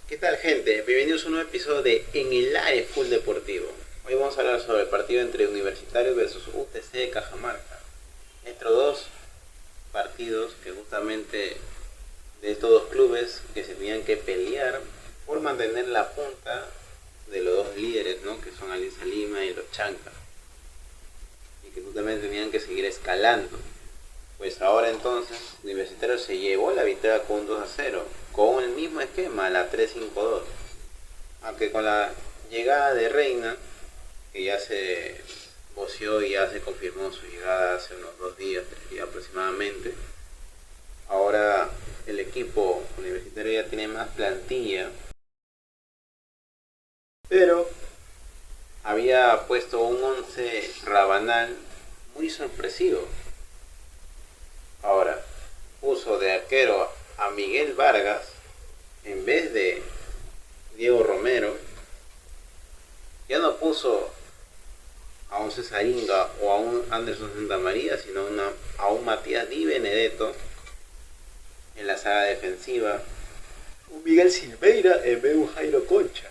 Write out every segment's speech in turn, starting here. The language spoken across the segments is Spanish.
¿Qué tal, gente? Bienvenidos a un nuevo episodio de En el Aire Full Deportivo. Hoy vamos a hablar sobre el partido entre Universitario versus UTC de Cajamarca. Entre dos partidos que justamente de estos dos clubes que se tenían que pelear por mantener la punta de los dos líderes, ¿no? Que son Alianza Lima y los Chancas. Y que justamente tenían que seguir escalando. Pues ahora entonces Universitario se llevó la victoria con 2-0, con el mismo esquema, la 3-5-2. Aunque con la llegada de Reina, que ya se voció y ya se confirmó su llegada hace unos 2 días, 3 días aproximadamente, ahora el equipo Universitario ya tiene más plantilla, pero había puesto un 11 rabanal muy sorpresivo. Ahora, puso de arquero a Miguel Vargas en vez de Diego Romero. Ya no puso a un Cesaringa o a un Anderson Santamaría, sino a un Matías Di Benedetto en la saga defensiva. Un Miguel Silveira en vez de un Jairo Concha.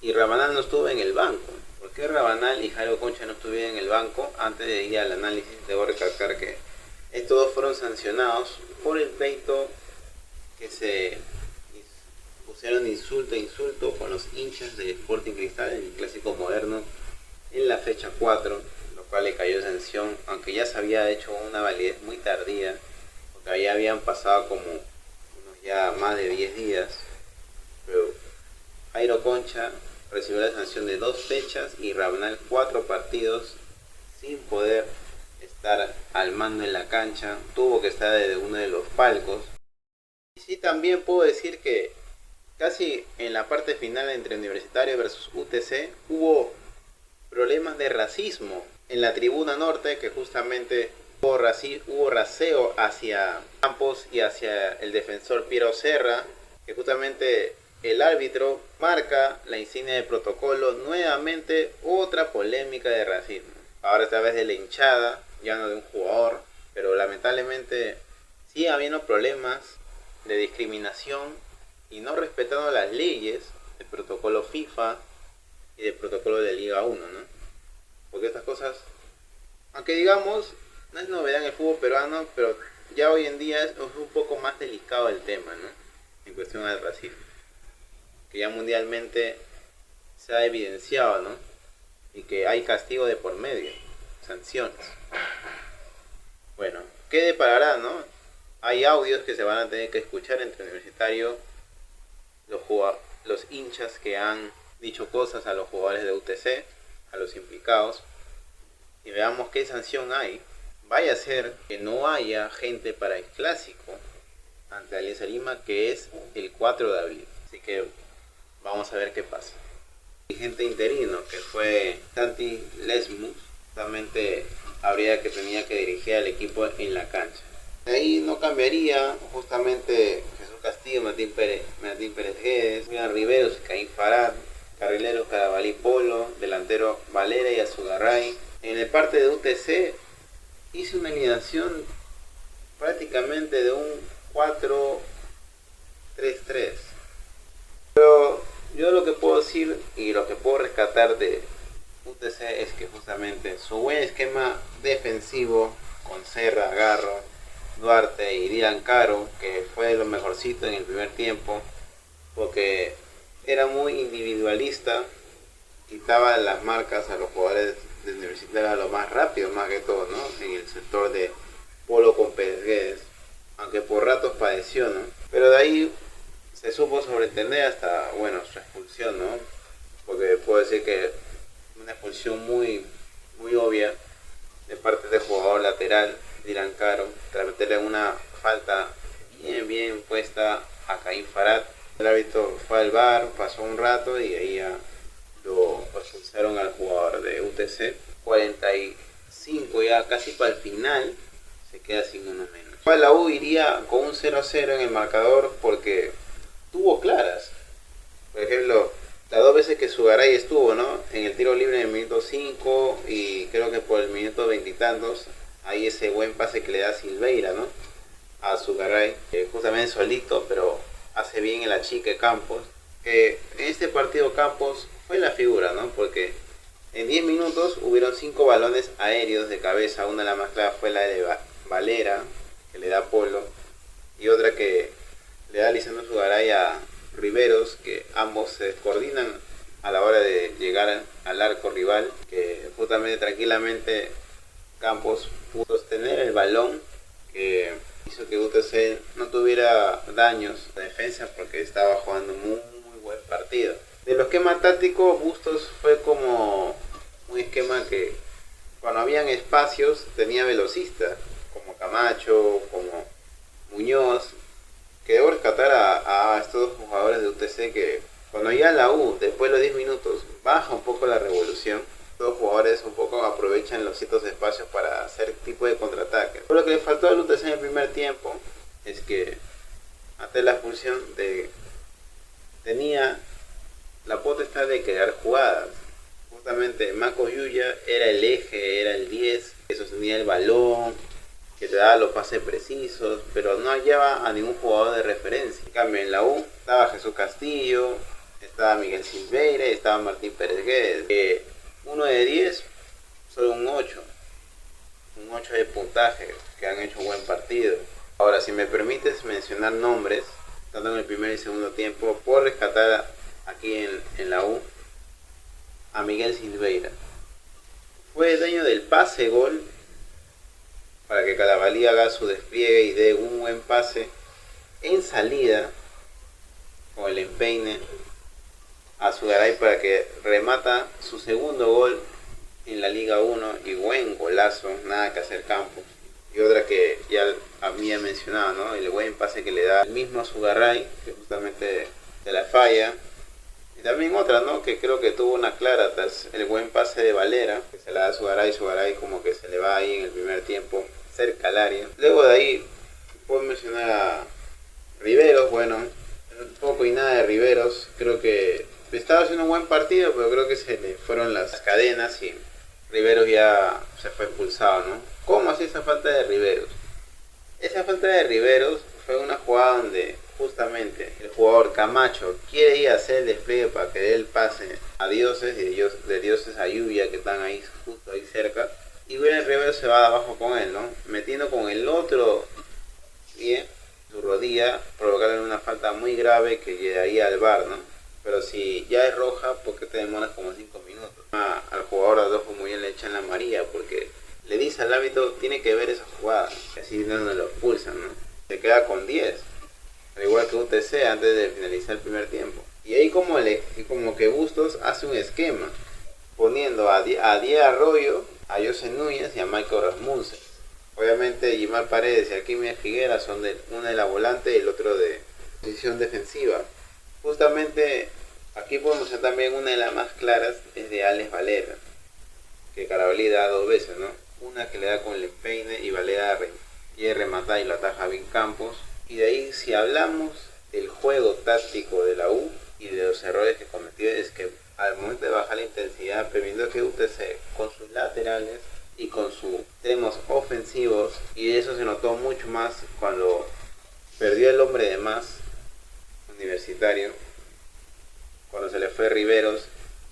Y Rabanal no estuvo en el banco. ¿Por qué Rabanal y Jairo Concha no estuvieron en el banco? Antes de ir al análisis, debo recalcar que estos dos fueron sancionados por el pleito que se pusieron de insulto a insulto con los hinchas de Sporting Cristal en el clásico moderno en la fecha 4, lo cual le cayó sanción, aunque ya se había hecho una validez muy tardía, porque ya habían pasado como ya más de 10 días. Pero Jairo Concha recibió la sanción de 2 fechas y Rabanal 4 partidos sin poder estar al mando en la cancha, tuvo que estar desde uno de los palcos. Y sí, también puedo decir que casi en la parte final entre Universitario versus UTC hubo problemas de racismo en la tribuna norte, que justamente hubo raseo hacia Campos y hacia el defensor Piero Serra, que justamente el árbitro marca la insignia de protocolo. Nuevamente otra polémica de racismo, ahora esta vez de la hinchada, ya no de un jugador, pero lamentablemente sigue habiendo problemas de discriminación y no respetando las leyes del protocolo FIFA y del protocolo de Liga 1, ¿no? Porque estas cosas, aunque digamos, no es novedad en el fútbol peruano, pero ya hoy en día es un poco más delicado el tema, ¿no? En cuestión del racismo, que ya mundialmente se ha evidenciado, ¿no? Y que hay castigo de por medio, sanciones. Bueno, ¿qué deparará, no? Hay audios que se van a tener que escuchar entre Universitario, los hinchas que han dicho cosas a los jugadores de UTC, a los implicados, y veamos qué sanción hay. Vaya a ser que no haya gente para el clásico ante Alianza Lima, que es el 4 de abril. Así que vamos a ver qué pasa. El dirigente interino, que fue Santi Lesmus, justamente tenía que dirigir al equipo en la cancha. De ahí no cambiaría justamente Jesús Castillo, Martín Pérez Guedes, Julián Riveros, Caín Farad, carrileros Carabalí Polo, delantero Valera y Azugaray. En el parte de UTC hice una alineación prácticamente de un 4-3-3. Pero yo lo que puedo decir y lo que puedo rescatar de UTC es que justamente su buen esquema defensivo con Serra, Garro, Duarte y Dylan Caro, que fue lo mejorcito en el primer tiempo, porque era muy individualista, quitaba las marcas a los jugadores de Universitario a lo más rápido, más que todo, ¿no? En el sector de Polo con Pérez Guedes, aunque por ratos padeció, ¿no? Pero de ahí se supo sobreentender hasta, bueno, su expulsión, ¿no? Porque puedo decir que una expulsión muy obvia de parte del jugador lateral, Dylan Caro, tras meterle una falta bien puesta a Caín Farad. El árbitro fue al VAR, pasó un rato y ahí ya lo expulsaron al jugador de UTC. 45 ya casi para el final, se queda sin uno menos. La U iría con un 0-0 en el marcador porque tuvo claras. Por ejemplo, las 2 veces que Sugaray estuvo, ¿no? En el tiro libre en el minuto 5 y creo que por el minuto 20 y tantos, hay ese buen pase que le da Silveira, ¿no? A Sugaray, justamente solito, pero hace bien el achique Campos, que en este partido Campos fue la figura, ¿no? Porque en 10 minutos hubieron 5 balones aéreos de cabeza. Una de las más claras fue la de Valera, que le da Polo, y otra que le da Lisandro Zugaray a Riveros, que ambos se coordinan a la hora de llegar al arco rival, que justamente tranquilamente Campos pudo sostener el balón, que hizo que UTC no tuviera daños de defensa porque estaba jugando muy buen partido. De los esquemas tácticos, Bustos fue como un esquema que cuando habían espacios tenía velocistas, como Camacho, como Muñoz, que debo rescatar a estos jugadores de UTC que cuando ya la U, después de los 10 minutos, baja un poco la revolución, los jugadores un poco aprovechan los ciertos espacios para hacer tipo de contraataque. Pero lo que le faltó al UTC en el primer tiempo es que ante la expulsión tenía la potestad de crear jugadas. Justamente Mako Yuya era el eje, era el 10, que sostenía el balón, que te daba los pases precisos, pero no hallaba a ningún jugador de referencia. En cambio en la U estaba Jesús Castillo, estaba Miguel Silveira y estaba Martín Pérez Guedes. 1 de 10, solo un 8. Un 8 de puntaje, que han hecho un buen partido. Ahora, si me permites mencionar nombres, tanto en el primer y segundo tiempo, por rescatar aquí en la U a Miguel Silveira. Fue el dueño del pase gol para que Calabalí haga su despliegue y dé un buen pase en salida con el empeine a Zugaray para que remata su segundo gol en la Liga 1 y buen golazo, nada que hacer Campos. Y otra que ya había mencionado, ¿no? El buen pase que le da el mismo Zugaray, que justamente de la falla. Y también otra, ¿no? Que creo que tuvo una clara tras el buen pase de Valera, que se la da a Zugaray como que se le va ahí en el primer tiempo cerca al área. Luego de ahí puedo mencionar a Riveros, bueno, un poco y nada de Riveros, creo que estaba haciendo un buen partido, pero creo que se le fueron las cadenas y Riveros ya se fue expulsado, ¿no? ¿Cómo hacía esa falta de Riveros? Esa falta de Riveros fue una jugada donde justamente el jugador Camacho quiere ir a hacer el despliegue para que dé el pase a Dioses y de Dioses a Lluvia, que están ahí justo ahí cerca, y William Riveros se va abajo con él, ¿no? Metiendo con el otro pie su rodilla, provocarle una falta muy grave que llegaría al VAR, ¿no? Pero si ya es roja, ¿por qué te demoras como 5 minutos? Al jugador Adolfo muy bien le echan la amarilla porque le dice al árbitro, tiene que ver esa jugada, así no lo expulsan, ¿no? Se queda con 10, al igual que UTC antes de finalizar el primer tiempo. Y ahí como que Bustos hace un esquema, poniendo a Diego Arroyo, a José Núñez y a Michael Rasmussen. Obviamente Gimar Paredes y Alquimia Figuera son una de la volante y el otro de posición defensiva. Justamente aquí podemos ver también una de las más claras es de Alex Valera, que Carabalí da 2 veces, ¿no? Una que le da con el empeine y Valera quiere rematar y lo ataja bien Campos. Y de ahí, si hablamos del juego táctico de la U y de los errores que cometió, es que al momento de bajar la intensidad, permitió que UTC con sus laterales y con sus extremos ofensivos, y eso se notó mucho más cuando perdió el hombre de más Universitario, cuando se le fue Riveros,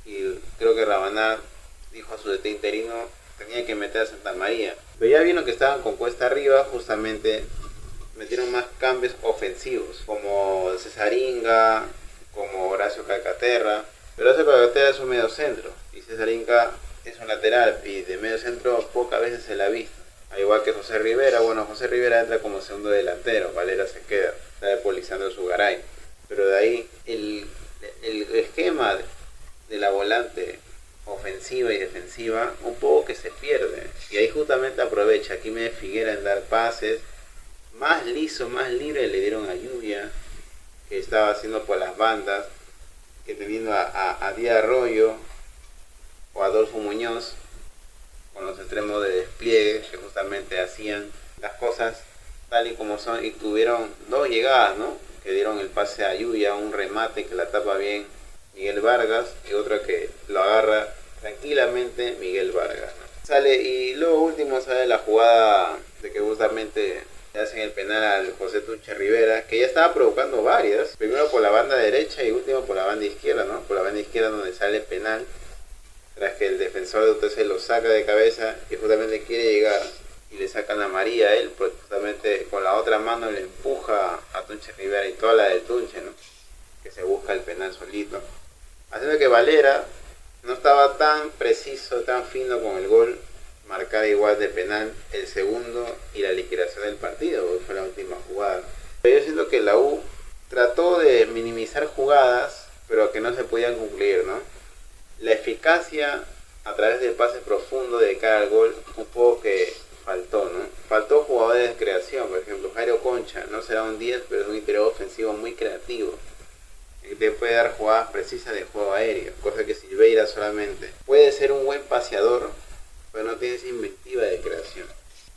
y creo que Rabaná dijo a su DT interino tenía que meter a Santa María, pero ya vieron que estaban con cuesta arriba, justamente metieron más cambios ofensivos como Cesaringa, como Horacio Calcaterra. Pero Horacio Calcaterra es un medio centro y Cesaringa es un lateral, y de medio centro pocas veces se la ha visto, al igual que José Rivera. Bueno, José Rivera entra como segundo delantero, Valera se queda, está de Lisandro Zugaray. Pero de ahí el esquema de la volante ofensiva y defensiva un poco que se pierde, y ahí justamente aprovecha aquí me Figuera en dar pases más liso, más libre, le dieron a Lluvia, que estaba haciendo por las bandas, que teniendo a Díaz Arroyo o Adolfo Muñoz con los extremos de despliegue que justamente hacían las cosas tal y como son, y tuvieron 2 llegadas, ¿no? Que dieron el pase a Lluvia, un remate que la tapa bien Miguel Vargas y otro que lo agarra tranquilamente Miguel Vargas, ¿no? Sale, y luego último sale la jugada de que justamente Le hacen el penal al José Tunche Rivera, que ya estaba provocando varias, primero por la banda derecha y último por la banda izquierda, ¿no? Por la banda izquierda donde sale el penal, tras que el defensor de UTC lo saca de cabeza y justamente quiere llegar y le sacan la amarilla a él, pues justamente con la otra mano le empuja a Tunche Rivera y toda la del Tunche, ¿no? Que se busca el penal solito, haciendo que Valera no estaba tan preciso, tan fino con el gol, marcar igual de penal el segundo y la liquidación del partido, porque fue la última jugada. Yo siento que la U trató de minimizar jugadas, pero que no se podían cumplir, ¿no? La eficacia a través del pase profundo de cara al gol, un poco que faltó, ¿no? Faltó jugadores de creación, por ejemplo, Jairo Concha, no será un 10, pero es un interior ofensivo muy creativo. Te puede dar jugadas precisas de juego aéreo, cosa que Silveira solamente puede ser un buen paseador, pero no tiene esa inventiva de creación.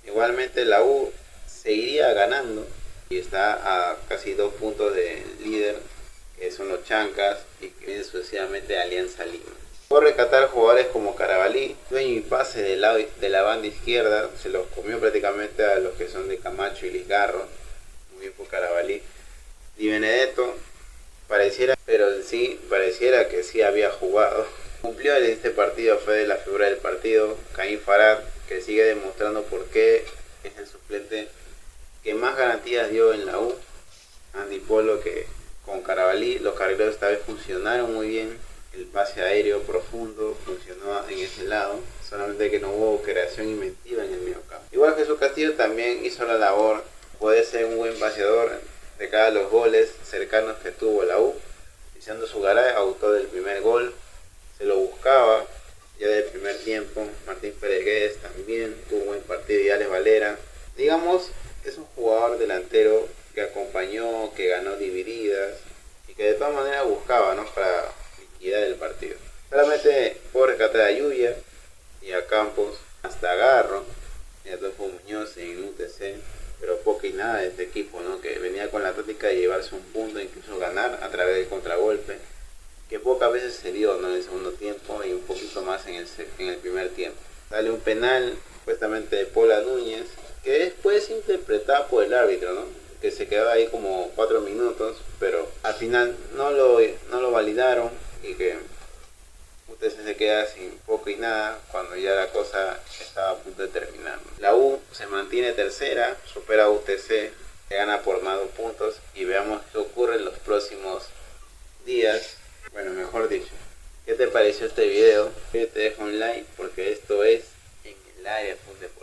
Igualmente la U seguiría ganando y está a casi 2 puntos del líder, que son los Chancas, y que viene sucesivamente Alianza Lima. Puedo rescatar jugadores como Carabalí, dueño y pase de la banda izquierda, se los comió prácticamente a los que son de Camacho y Lizgarro, muy bien por Carabalí. Di Benedetto pareciera que sí había jugado. Cumplió en este partido, fue de la figura del partido. Caín Farad, que sigue demostrando por qué es el suplente que más garantías dio en la U. Andy Polo, que con Carabalí los carrileros esta vez funcionaron muy bien. El pase aéreo profundo funcionó en ese lado, solamente que no hubo creación inventiva en el mediocampo. Igual Jesús Castillo también hizo la labor, puede ser un buen paseador de cada los goles cercanos que tuvo la U. Diciendo Sugaray, autor del primer gol, se lo buscaba ya del primer tiempo. Martín Pérez también tuvo un buen partido, y Alex Valera, digamos, es un jugador delantero que acompañó, que ganó divididas y que de todas maneras buscaba, ¿no?, para liquidar el partido. Solamente puedo rescatar a Yuya y a Campos, hasta Garro y a Adolfo Muñoz en UTC, pero poco y nada de este equipo, ¿no?, que venía con la táctica de llevarse un punto, incluso ganar a través del contragolpe, que pocas veces se dio, ¿no?, en el segundo tiempo y un poquito más en el primer tiempo. Sale un penal supuestamente de Paula Núñez, que después interpretado por el árbitro, ¿no?, que se quedó ahí como 4 minutos, pero al final no lo validaron y que UTC se queda sin poco y nada cuando ya la cosa estaba a punto de terminar. La U se mantiene tercera, supera a UTC, que gana por más 2 puntos, y veamos qué ocurre en los próximos días. Bueno, mejor dicho, ¿qué te pareció este video? Te dejo un like porque esto es En el Área Fútbol.